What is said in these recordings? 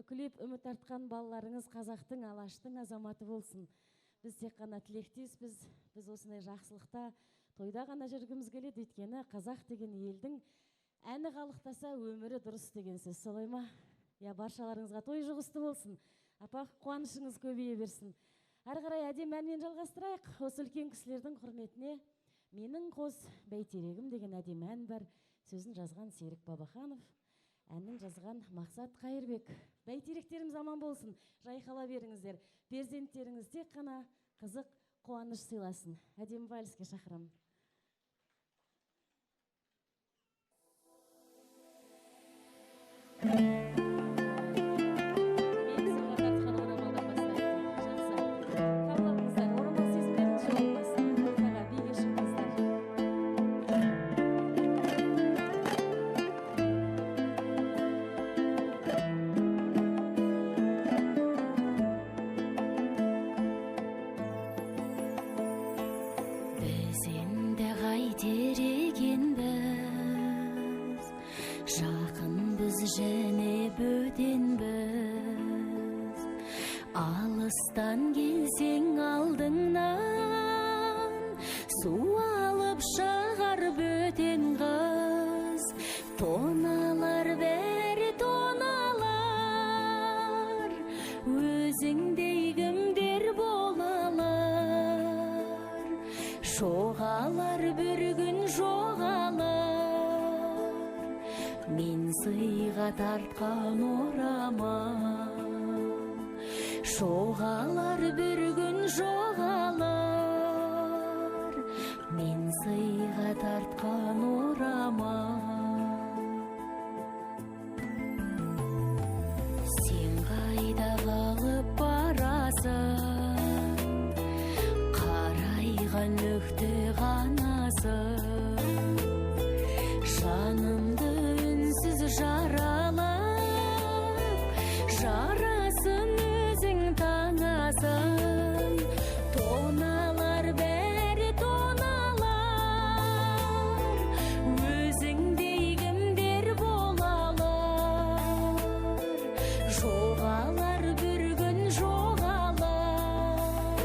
үкілеп үміт артқан балаларыңыз қазақтың, алаштың азаматы болсын. Біз тек қана тілектеспіз, біз осындай жақсылықта, тойда ғана жүргіміз келеді, өйткені қазақ деген елдің әні қалықтаса өмірі дұрыс деген сөз, солай ма? Я, баршаларыңызға той жұғысты болсын. Апа, қуанышыңыз көбейе берсін. Ары қарай әдемі әнмен жалғастырайық. Осы үлкен кісілердің құрметіне «Менің қос бәйтерегім» деген әдемі ән бар. Сөзін жазған Серік Бабаханов, әнін жазған Мақсат Қайырбек. Бәйтеректеріміз аман болсын, жайқала беріңіздер. Перзенттеріңіз тек қана қызық, қуаныш сыйласын. Әдемі вальске шақырамын. Және бөтенбіз, алыстан келсең алдыңнан, су алып шығар бөтен қыз. Тоналар бәрі тоналар, өзіңдей кімдер болалар. Жоғалар бір күн жоғалар, мен сыйға тартқан орамал. Жоғалар бір күн жоғалар, мен сыйға тартқан орамал. Сен қайда қалып барасың, қарайған өкті ғанасың. Жанымды үнсіз жаралап, жарасын өзің таңасың. Тоналар бәрі тоналар, өзіңдей кімдер болалар. Жоғалар бір күн жоғалар,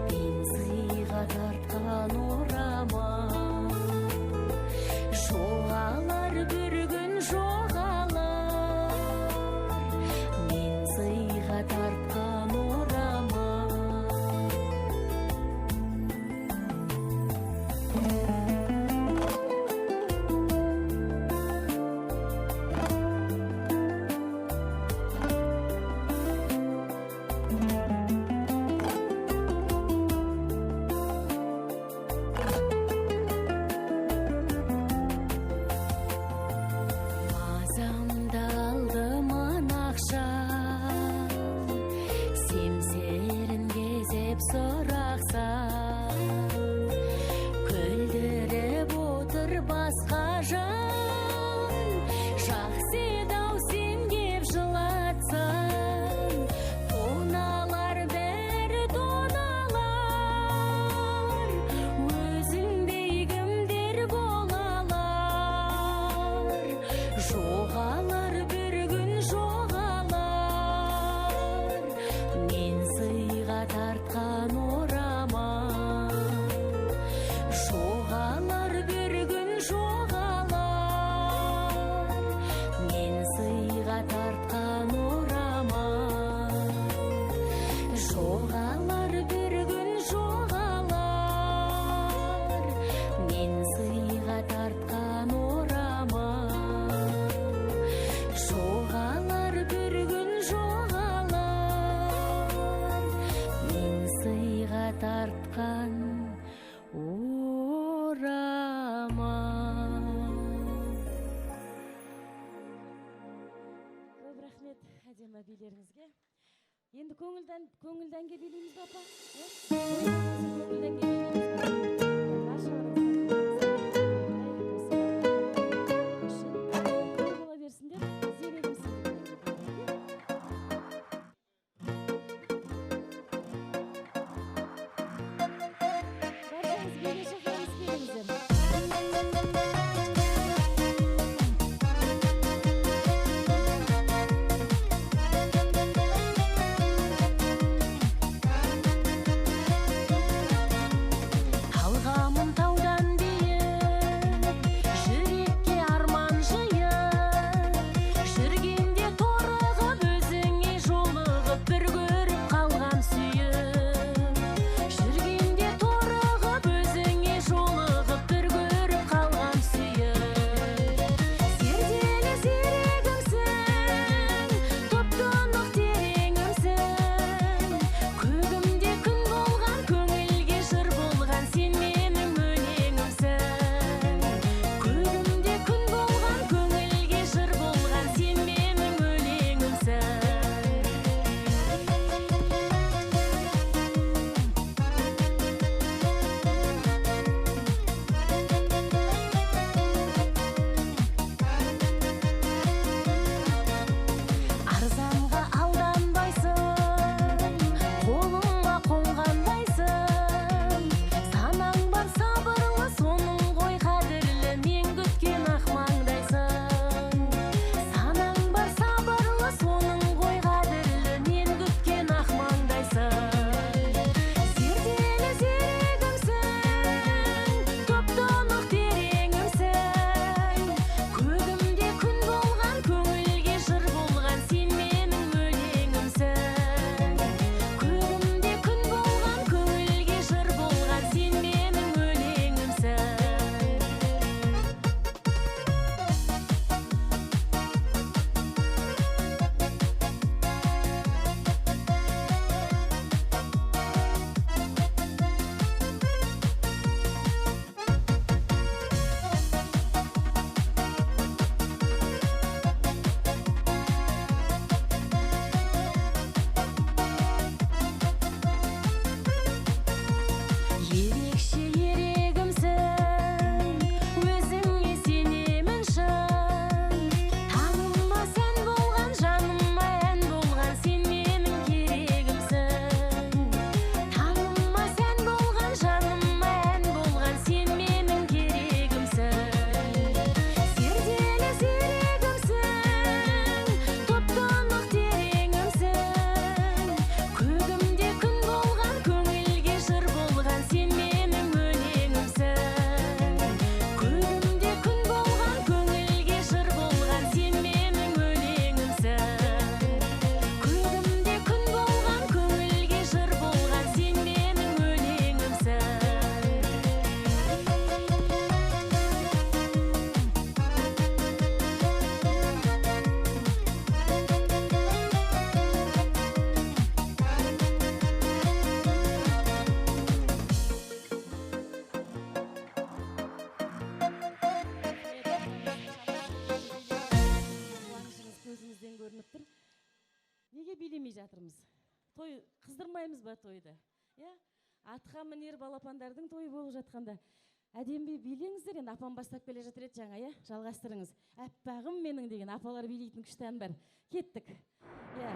мен сыйға тартқан орамал. Жоғалар бір күн жоғалар, мен сыйға тартқан орамал. Мазамды алдым анақшам, семсерін кезеп сұрақсам. Күлдіріп отыр басқа жан, жақсы еді-ау сен кеп жылатсаң. Тоналар бәрі тоналар, өзіңдей кімдер болалар. Жоғалар бір күн жоғалар, мен сыйға тартқан орамал. Жоғалар бір күн жоғалар, мен сыйға тартқан орамал. Жоғалар бір күн жоғалар, мен сыйға тартқан орамал. Жоғалар бір күн жоғалар, мен сыйға тартқан орамал. Көп рахмет әдемі билеріңізге. Енді көңілден билейміз ба, апа? Көңілден билейміз ба? Бола берсіндер, зерегімсін. Баршаңыз биле шақырыңыз келіңіздер. жатырмыз. Той қыздырмаймыз ба тойды? Иә? Атқа мінер балапандардың тойы болып жатқанда әдемі билеңіздер. Енді апам бастап келе жатыр еді жаңа, иә? Жалғастырыңыз. Әппағым менің деген апалар билейтін күшті ән бар. Кеттік. Иә.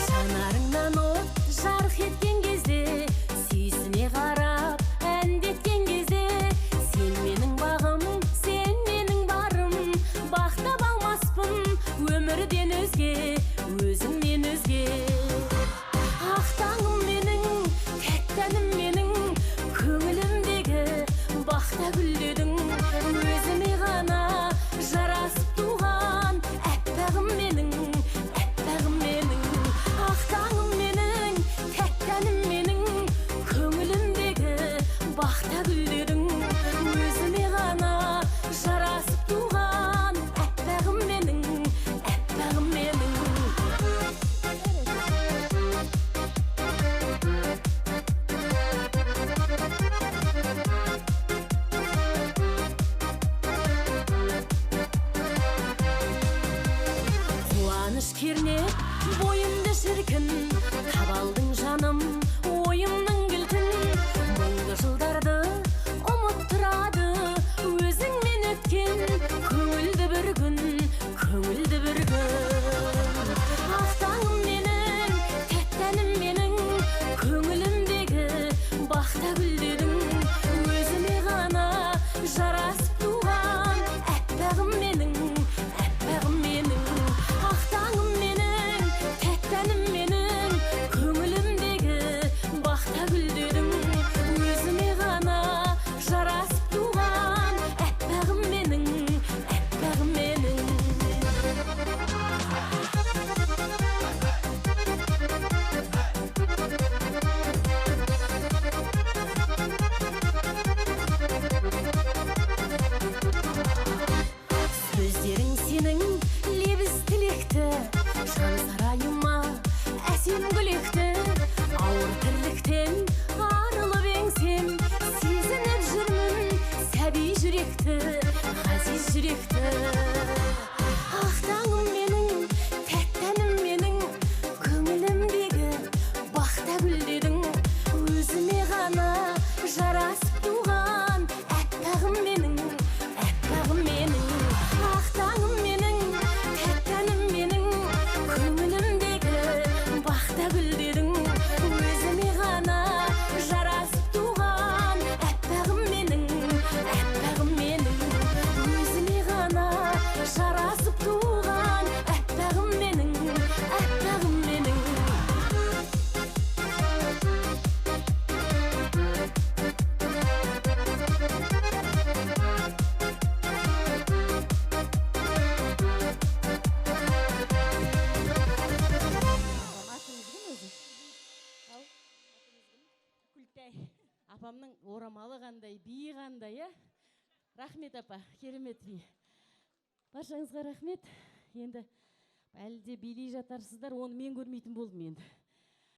Жанарыңнан от жарқ еткен кезде, сүйсіне қарап әндеткен кезде, сен менің бағым, сен менің барым, бақтап алмаспын өмірден өзге, өзіңнен өзге. Ақ таңым менің, тәтті әнім менің, көңілімдегі бақта гүлдедің, өзіме ғана жарасып туған әппағым менің, әппағым менің. Ақ таңым менің, тәтті әнім менің, көңілімдегі бақта гүлдедің, өзіме ғана жарасып туған әппағым менің, әппағым менің. Қуаныш кернеп бойымды шіркін, табалдың жаным ойымның кілтін, мұңды жылдарды ұмыттырады өзіңмен өткен көңілді бір күн, көңілді бір күн. Ақ таңым менің, тәтті әнім менің, көңілімдегі бақта гүлдедің, өзіме ғана жарасып туған әппағым менің, әппағым менің. Ақ таңым менің, тәтті әнім менің, көңілімдегі бақта гүлдедің, өзіме ғана жарасып туған әппағым менің, әппағым менің. Сөздерің сенің лебіз тілекті, жан сарайыма әсем гүлекті, ауыр тірліктен арылып еңсем, сезініп жүрмін сәби жүректі, ғазиз жүректі. Ақ таңым менің, тәтті әнім менің, көңілімдегі бақта гүлдедің, өзіме ғана жарасып туған әппағым менің, әппағым менің. Ақ таңым менің, тәтті әнім менің, көңілімдегі бақта гүлдедің, өзіме ғана жарасып туған әппағым менің, әппағым менің. Өзіме ғана жарасып туған әппағым менің, әппағым менің. Атыңыз кім өзі? Ау? Күлтай. Апамның орамалы қандай, биі қандай, иә? Рахмет апа, керемет би. Баршаңызға рахмет. Енді әлі де билей жатарсыздар, оны мен көрмейтін болдым енді.